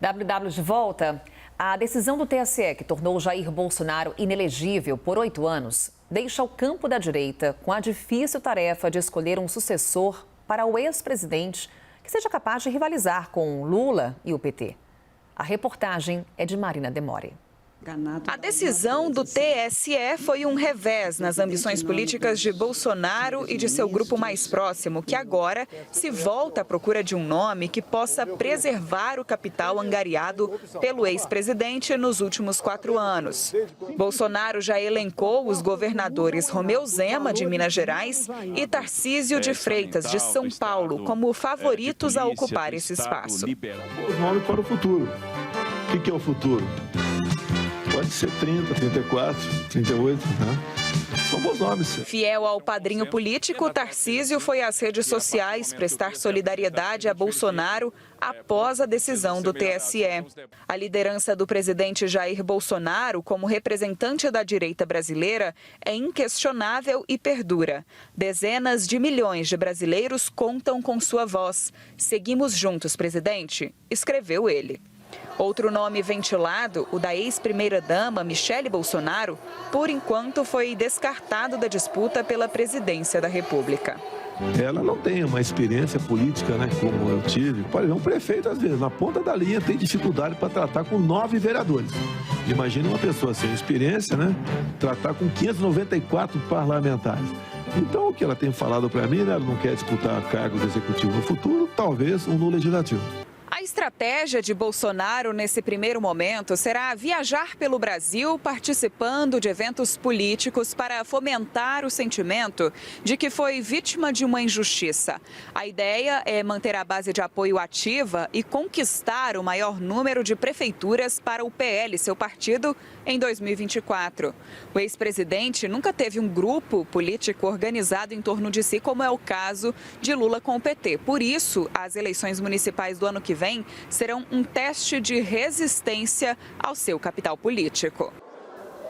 WW de volta. A decisão do TSE, que tornou Jair Bolsonaro inelegível por 8 anos, deixa o campo da direita com a difícil tarefa de escolher um sucessor para o ex-presidente que seja capaz de rivalizar com Lula e o PT. A reportagem é de Marina Demore. A decisão do TSE foi um revés nas ambições políticas de Bolsonaro e de seu grupo mais próximo, que agora se volta à procura de um nome que possa preservar o capital angariado pelo ex-presidente nos últimos 4 anos. Bolsonaro já elencou os governadores Romeu Zema, de Minas Gerais, e Tarcísio de Freitas, de São Paulo, como favoritos a ocupar esse espaço. Os nomes para o futuro. O que é o futuro? Pode ser 30, 34, 38, né? São bons nomes. Fiel ao padrinho político, Tarcísio foi às redes sociais prestar solidariedade a Bolsonaro após a decisão do TSE. A liderança do presidente Jair Bolsonaro como representante da direita brasileira é inquestionável e perdura. Dezenas de milhões de brasileiros contam com sua voz. Seguimos juntos, presidente, escreveu ele. Outro nome ventilado, o da ex-primeira-dama Michele Bolsonaro, por enquanto foi descartado da disputa pela presidência da República. Ela não tem uma experiência política, né, como eu tive. Por exemplo, um prefeito, às vezes, na ponta da linha, tem dificuldade para tratar com 9 vereadores. Imagina uma pessoa sem experiência, né, tratar com 594 parlamentares. Então, o que ela tem falado para mim, né, ela não quer disputar cargos executivos no futuro, talvez um no legislativo. A estratégia de Bolsonaro nesse primeiro momento será viajar pelo Brasil participando de eventos políticos para fomentar o sentimento de que foi vítima de uma injustiça. A ideia é manter a base de apoio ativa e conquistar o maior número de prefeituras para o PL, seu partido, em 2024. O ex-presidente nunca teve um grupo político organizado em torno de si, como é o caso de Lula com o PT. Por isso, as eleições municipais do ano que vem serão um teste de resistência ao seu capital político.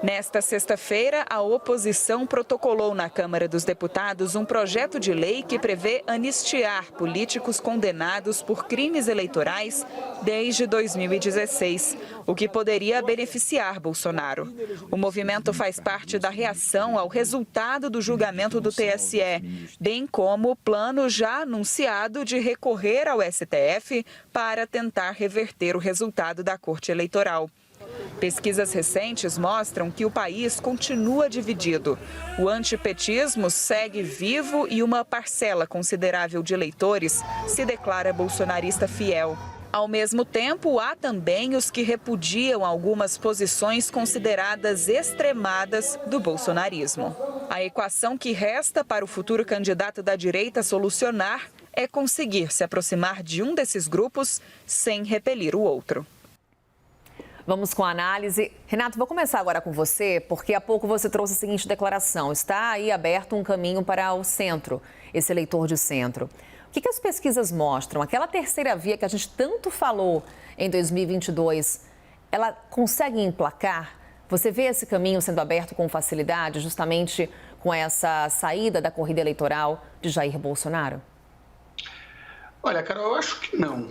Nesta sexta-feira, a oposição protocolou na Câmara dos Deputados um projeto de lei que prevê anistiar políticos condenados por crimes eleitorais desde 2016, o que poderia beneficiar Bolsonaro. O movimento faz parte da reação ao resultado do julgamento do TSE, bem como o plano já anunciado de recorrer ao STF para tentar reverter o resultado da Corte Eleitoral. Pesquisas recentes mostram que o país continua dividido. O antipetismo segue vivo e uma parcela considerável de eleitores se declara bolsonarista fiel. Ao mesmo tempo, há também os que repudiam algumas posições consideradas extremadas do bolsonarismo. A equação que resta para o futuro candidato da direita solucionar é conseguir se aproximar de um desses grupos sem repelir o outro. Vamos com a análise. Renato, vou começar agora com você, porque há pouco você trouxe a seguinte declaração. Está aí aberto um caminho para o centro, esse eleitor de centro. O que as pesquisas mostram? Aquela terceira via que a gente tanto falou em 2022, ela consegue emplacar? Você vê esse caminho sendo aberto com facilidade, justamente com essa saída da corrida eleitoral de Jair Bolsonaro? Olha, Carol, eu acho que não.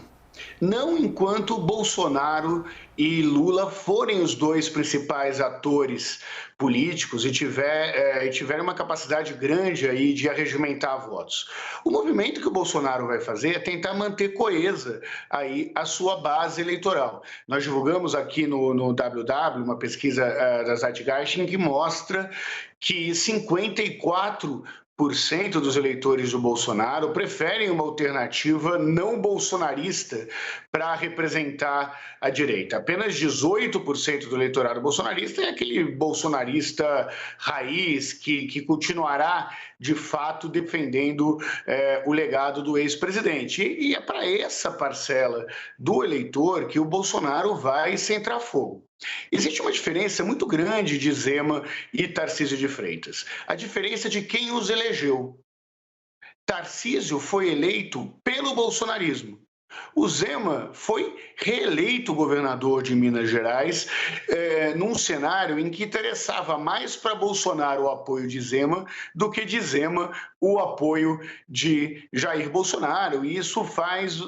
Não enquanto Bolsonaro e Lula forem os dois principais atores políticos e tiverem uma capacidade grande aí de arregimentar votos. O movimento que o Bolsonaro vai fazer é tentar manter coesa aí a sua base eleitoral. Nós divulgamos aqui no WW uma pesquisa da Zeitgeist que mostra que 54% dos eleitores do Bolsonaro preferem uma alternativa não bolsonarista para representar a direita. Apenas 18% do eleitorado bolsonarista é aquele bolsonarista raiz que continuará, de fato, defendendo o legado do ex-presidente. E é para essa parcela do eleitor que o Bolsonaro vai centrar fogo. Existe uma diferença muito grande de Zema e Tarcísio de Freitas. A diferença de quem os elegeu. Tarcísio foi eleito pelo bolsonarismo. O Zema foi reeleito governador de Minas Gerais num cenário em que interessava mais para Bolsonaro o apoio de Zema do que de Zema o apoio de Jair Bolsonaro. E isso faz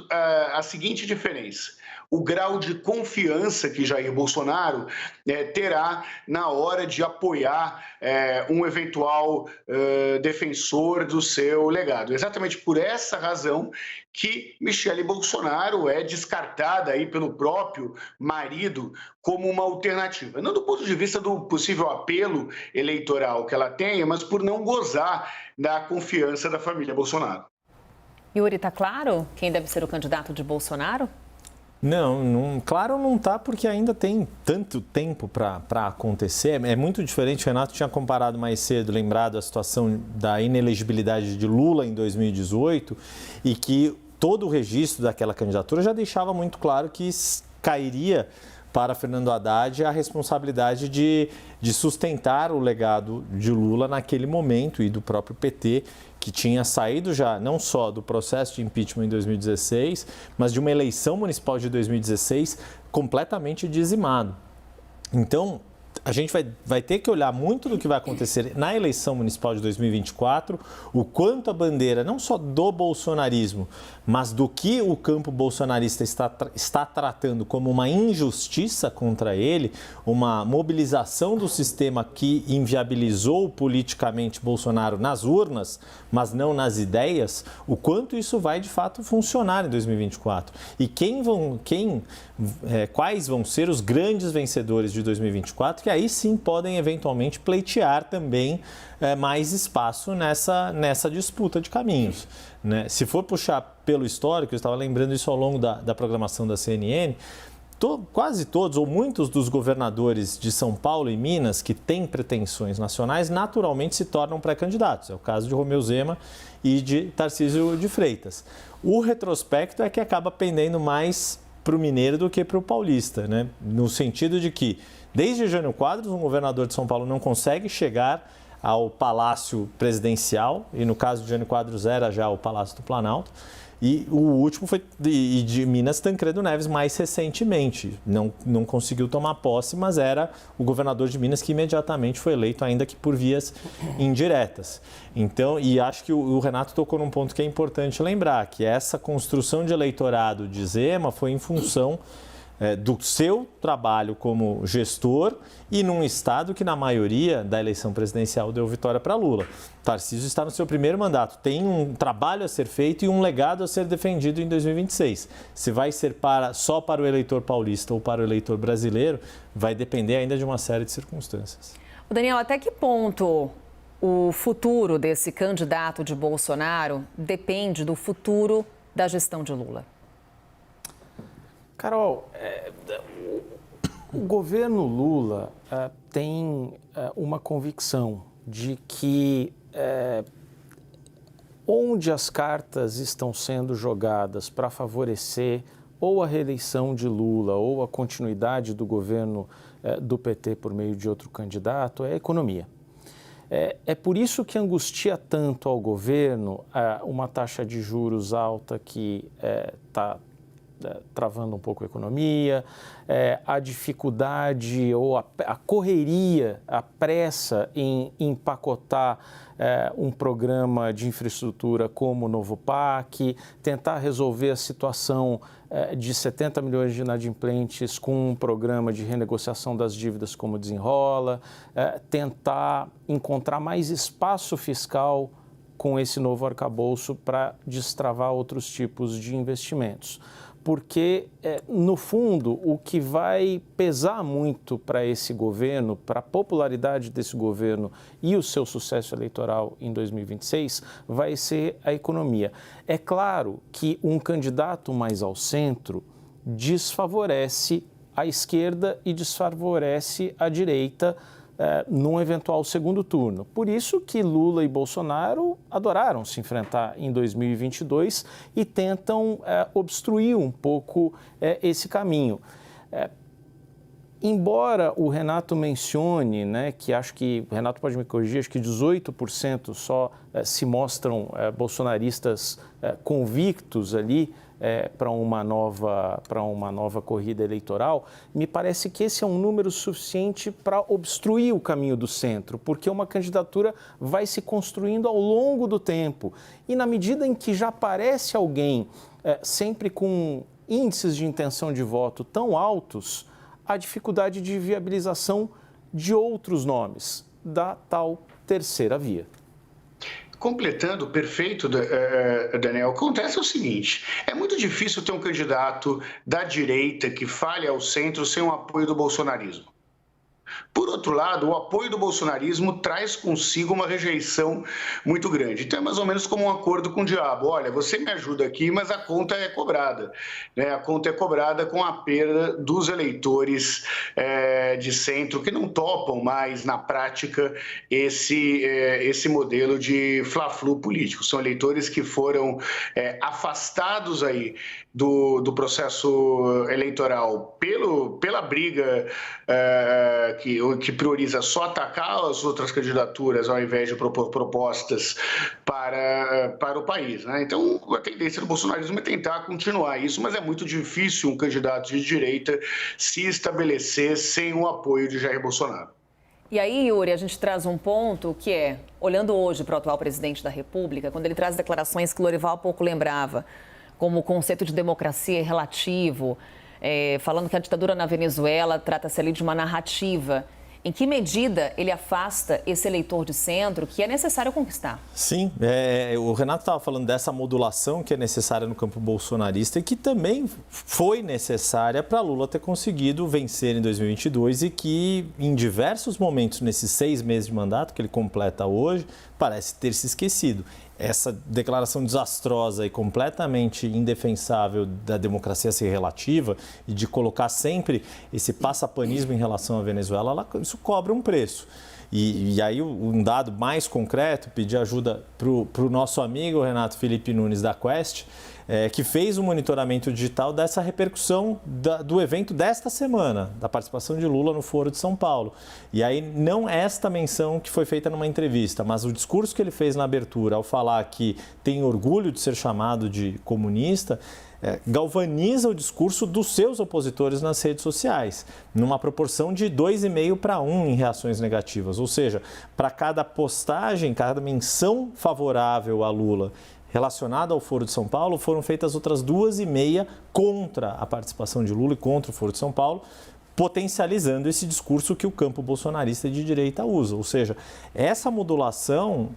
a seguinte diferença. o grau de confiança que Jair Bolsonaro terá na hora de apoiar um eventual defensor do seu legado. Exatamente por essa razão que Michele Bolsonaro é descartada aí pelo próprio marido como uma alternativa. Não do ponto de vista do possível apelo eleitoral que ela tenha, mas por não gozar da confiança da família Bolsonaro. Yuri, está claro quem deve ser o candidato de Bolsonaro? Não, claro não está, porque ainda tem tanto tempo para acontecer. É muito diferente, o Renato tinha comparado mais cedo, lembrado a situação da inelegibilidade de Lula em 2018 e que todo o registro daquela candidatura já deixava muito claro que cairia para Fernando Haddad a responsabilidade de sustentar o legado de Lula naquele momento e do próprio PT, que tinha saído já não só do processo de impeachment em 2016, mas de uma eleição municipal de 2016 completamente dizimado. Então, a gente vai ter que olhar muito do que vai acontecer na eleição municipal de 2024, o quanto a bandeira, não só do bolsonarismo, mas do que o campo bolsonarista está tratando como uma injustiça contra ele, uma mobilização do sistema que inviabilizou politicamente Bolsonaro nas urnas, mas não nas ideias, o quanto isso vai de fato funcionar em 2024. E quais vão ser os grandes vencedores de 2024, que aí sim podem eventualmente pleitear também mais espaço nessa disputa de caminhos, né? Se for puxar pelo histórico, eu estava lembrando isso ao longo da programação da CNN, quase todos ou muitos dos governadores de São Paulo e Minas que têm pretensões nacionais naturalmente se tornam pré-candidatos. É o caso de Romeu Zema e de Tarcísio de Freitas. O retrospecto é que acaba pendendo mais para o mineiro do que para o paulista, né? No sentido de que, desde Jânio Quadros, um governador de São Paulo não consegue chegar ao Palácio Presidencial, e no caso de Jânio Quadros era já o Palácio do Planalto, e o último foi de Minas, Tancredo Neves, mais recentemente. Não conseguiu tomar posse, mas era o governador de Minas que imediatamente foi eleito, ainda que por vias indiretas. Então, e acho que o Renato tocou num ponto que é importante lembrar, que essa construção de eleitorado de Zema foi em função do seu trabalho como gestor e num estado que, na maioria da eleição presidencial, deu vitória para Lula. Tarcísio está no seu primeiro mandato, tem um trabalho a ser feito e um legado a ser defendido em 2026. Se vai ser só para o eleitor paulista ou para o eleitor brasileiro, vai depender ainda de uma série de circunstâncias. Daniel, até que ponto o futuro desse candidato de Bolsonaro depende do futuro da gestão de Lula? Carol, o governo Lula tem uma convicção de que onde as cartas estão sendo jogadas para favorecer ou a reeleição de Lula ou a continuidade do governo do PT por meio de outro candidato é a economia. É por isso que angustia tanto ao governo uma taxa de juros alta que está travando um pouco a economia, a dificuldade ou a correria, a pressa em empacotar um programa de infraestrutura como o Novo PAC, tentar resolver a situação de 70 milhões de inadimplentes com um programa de renegociação das dívidas como Desenrola, tentar encontrar mais espaço fiscal com esse novo arcabouço para destravar outros tipos de investimentos. Porque, no fundo, o que vai pesar muito para esse governo, para a popularidade desse governo e o seu sucesso eleitoral em 2026, vai ser a economia. É claro que um candidato mais ao centro desfavorece a esquerda e desfavorece a direita num eventual segundo turno. Por isso que Lula e Bolsonaro adoraram se enfrentar em 2022 e tentam obstruir um pouco esse caminho. Embora o Renato mencione, que acho que, o Renato pode me corrigir, acho que 18% só se mostram bolsonaristas convictos ali, para uma nova corrida eleitoral, me parece que esse é um número suficiente para obstruir o caminho do centro, porque uma candidatura vai se construindo ao longo do tempo. E na medida em que já aparece alguém sempre com índices de intenção de voto tão altos, a dificuldade de viabilização de outros nomes, da tal terceira via. Completando, perfeito, Daniel, acontece o seguinte, é muito difícil ter um candidato da direita que fale ao centro sem o apoio do bolsonarismo. Por outro lado, o apoio do bolsonarismo traz consigo uma rejeição muito grande. Então é mais ou menos como um acordo com o diabo. Olha, você me ajuda aqui, mas a conta é cobrada. Né? A conta é cobrada com a perda dos eleitores de centro que não topam mais, na prática, esse modelo de fla-flu político. São eleitores que foram afastados aí do processo eleitoral pela briga que prioriza só atacar as outras candidaturas ao invés de propor propostas para o país. Né? Então, a tendência do bolsonarismo é tentar continuar isso, mas é muito difícil um candidato de direita se estabelecer sem o apoio de Jair Bolsonaro. E aí, Yuri, a gente traz um ponto que é, olhando hoje para o atual presidente da República, quando ele traz declarações que Lorival há pouco lembrava, como o conceito de democracia relativo, falando que a ditadura na Venezuela trata-se ali de uma narrativa. Em que medida ele afasta esse eleitor de centro que é necessário conquistar? Sim, o Renato estava falando dessa modulação que é necessária no campo bolsonarista e que também foi necessária para Lula ter conseguido vencer em 2022 e que em diversos momentos, nesses 6 meses de mandato que ele completa hoje, parece ter se esquecido. Essa declaração desastrosa e completamente indefensável da democracia ser relativa e de colocar sempre esse passapanismo em relação à Venezuela, isso cobra um preço. E aí um dado mais concreto, pedir ajuda para o nosso amigo Renato Felipe Nunes da Quest, que fez um monitoramento digital dessa repercussão do evento desta semana, da participação de Lula no Foro de São Paulo. E aí não esta menção que foi feita numa entrevista, mas o discurso que ele fez na abertura, ao falar que tem orgulho de ser chamado de comunista, galvaniza o discurso dos seus opositores nas redes sociais, numa proporção de 2,5 para 1 em reações negativas. Ou seja, para cada postagem, cada menção favorável a Lula relacionada ao Foro de São Paulo, foram feitas outras 2,5 contra a participação de Lula e contra o Foro de São Paulo, potencializando esse discurso que o campo bolsonarista de direita usa. Ou seja, essa modulação,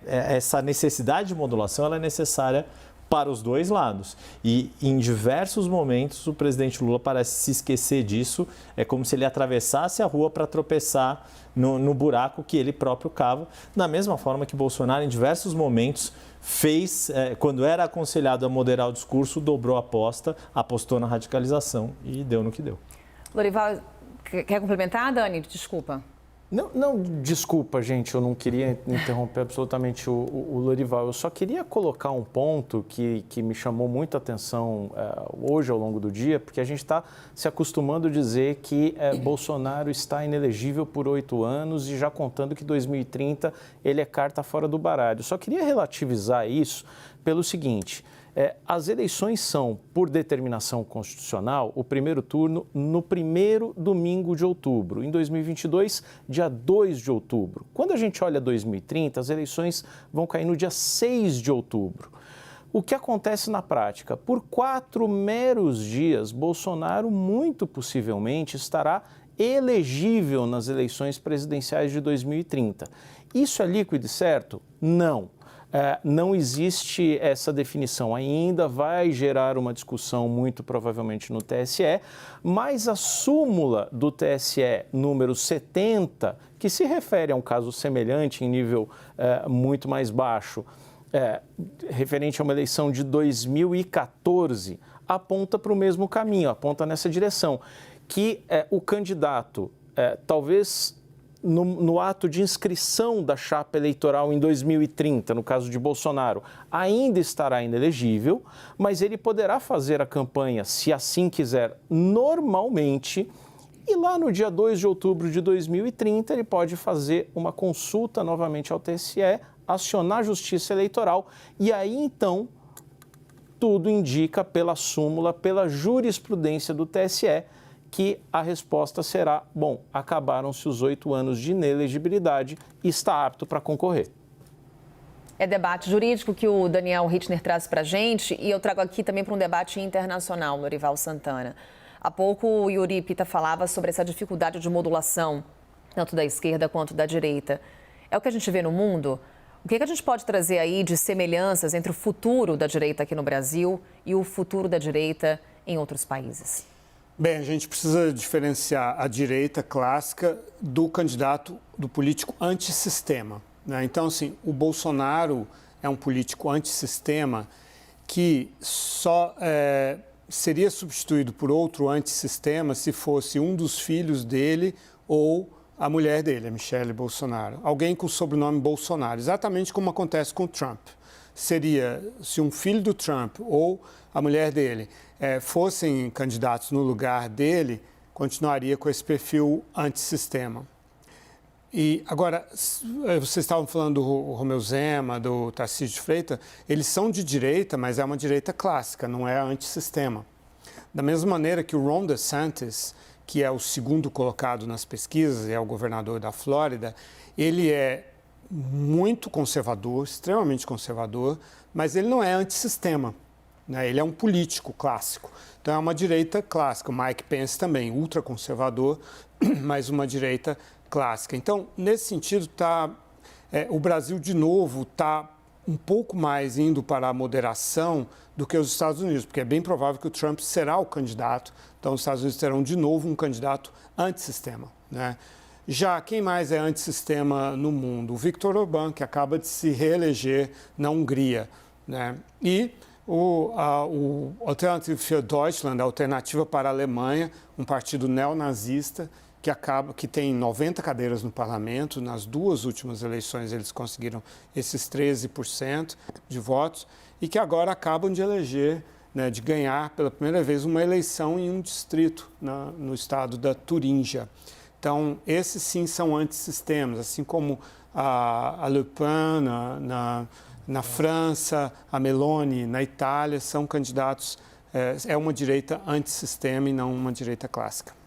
essa necessidade de modulação, ela é necessária para os dois lados. E em diversos momentos o presidente Lula parece se esquecer disso. É como se ele atravessasse a rua para tropeçar no buraco que ele próprio cava. Da mesma forma que Bolsonaro, em diversos momentos, fez, quando era aconselhado a moderar o discurso, dobrou a aposta, apostou na radicalização e deu no que deu. Lorival, quer complementar, Dani? Desculpa. Não, desculpa, gente, eu não queria interromper absolutamente o Lorival. Eu só queria colocar um ponto que me chamou muito a atenção hoje ao longo do dia, porque a gente está se acostumando a dizer que Bolsonaro está inelegível por 8 anos e já contando que 2030 ele é carta fora do baralho. Só queria relativizar isso pelo seguinte: as eleições são, por determinação constitucional, o primeiro turno no primeiro domingo de outubro. Em 2022, dia 2 de outubro. Quando a gente olha 2030, as eleições vão cair no dia 6 de outubro. O que acontece na prática? Por 4 meros dias, Bolsonaro muito possivelmente estará elegível nas eleições presidenciais de 2030. Isso é líquido e certo? Não. Não existe essa definição ainda, vai gerar uma discussão muito provavelmente no TSE, mas a súmula do TSE número 70, que se refere a um caso semelhante em nível muito mais baixo, referente a uma eleição de 2014, aponta para o mesmo caminho, aponta nessa direção, que o candidato, talvez no ato de inscrição da chapa eleitoral em 2030, no caso de Bolsonaro, ainda estará inelegível, mas ele poderá fazer a campanha, se assim quiser, normalmente, e lá no dia 2 de outubro de 2030 ele pode fazer uma consulta novamente ao TSE, acionar a Justiça Eleitoral e aí então tudo indica pela súmula, pela jurisprudência do TSE, que a resposta será, bom, acabaram-se os 8 anos de inelegibilidade e está apto para concorrer. É debate jurídico que o Daniel Hittner traz para a gente e eu trago aqui também para um debate internacional, Lorival Santana. Há pouco o Yuri Pita falava sobre essa dificuldade de modulação, tanto da esquerda quanto da direita. É o que a gente vê no mundo? O que a gente pode trazer aí de semelhanças entre o futuro da direita aqui no Brasil e o futuro da direita em outros países? Bem, a gente precisa diferenciar a direita clássica do candidato, do político antissistema, né? Então, assim, o Bolsonaro é um político antissistema que só seria substituído por outro antissistema se fosse um dos filhos dele ou a mulher dele, a Michelle Bolsonaro. Alguém com o sobrenome Bolsonaro, exatamente como acontece com o Trump. Seria, se um filho do Trump ou a mulher dele fossem candidatos no lugar dele, continuaria com esse perfil antissistema. E agora, vocês estavam falando do Romeu Zema, do Tarcísio de Freitas, eles são de direita, mas é uma direita clássica, não é antissistema. Da mesma maneira que o Ron DeSantis, que é o segundo colocado nas pesquisas, é o governador da Flórida, ele é muito conservador, extremamente conservador, mas ele não é antissistema, né? Ele é um político clássico. Então é uma direita clássica. O Mike Pence também, ultraconservador, mas uma direita clássica. Então, nesse sentido, o Brasil, de novo, está um pouco mais indo para a moderação do que os Estados Unidos, porque é bem provável que o Trump será o candidato. Então, os Estados Unidos terão, de novo, um candidato antissistema, né? Já quem mais é antissistema no mundo? O Viktor Orbán, que acaba de se reeleger na Hungria, né? E o Alternative für Deutschland, a Alternativa para a Alemanha, um partido neonazista, que tem 90 cadeiras no parlamento. Nas duas últimas eleições eles conseguiram esses 13% de votos e que agora acabam de eleger, né, de ganhar pela primeira vez uma eleição em um distrito no estado da Turíngia. Então, esses sim são antissistemas, assim como a Le Pen na França, a Meloni na Itália, são candidatos, é uma direita antissistema e não uma direita clássica.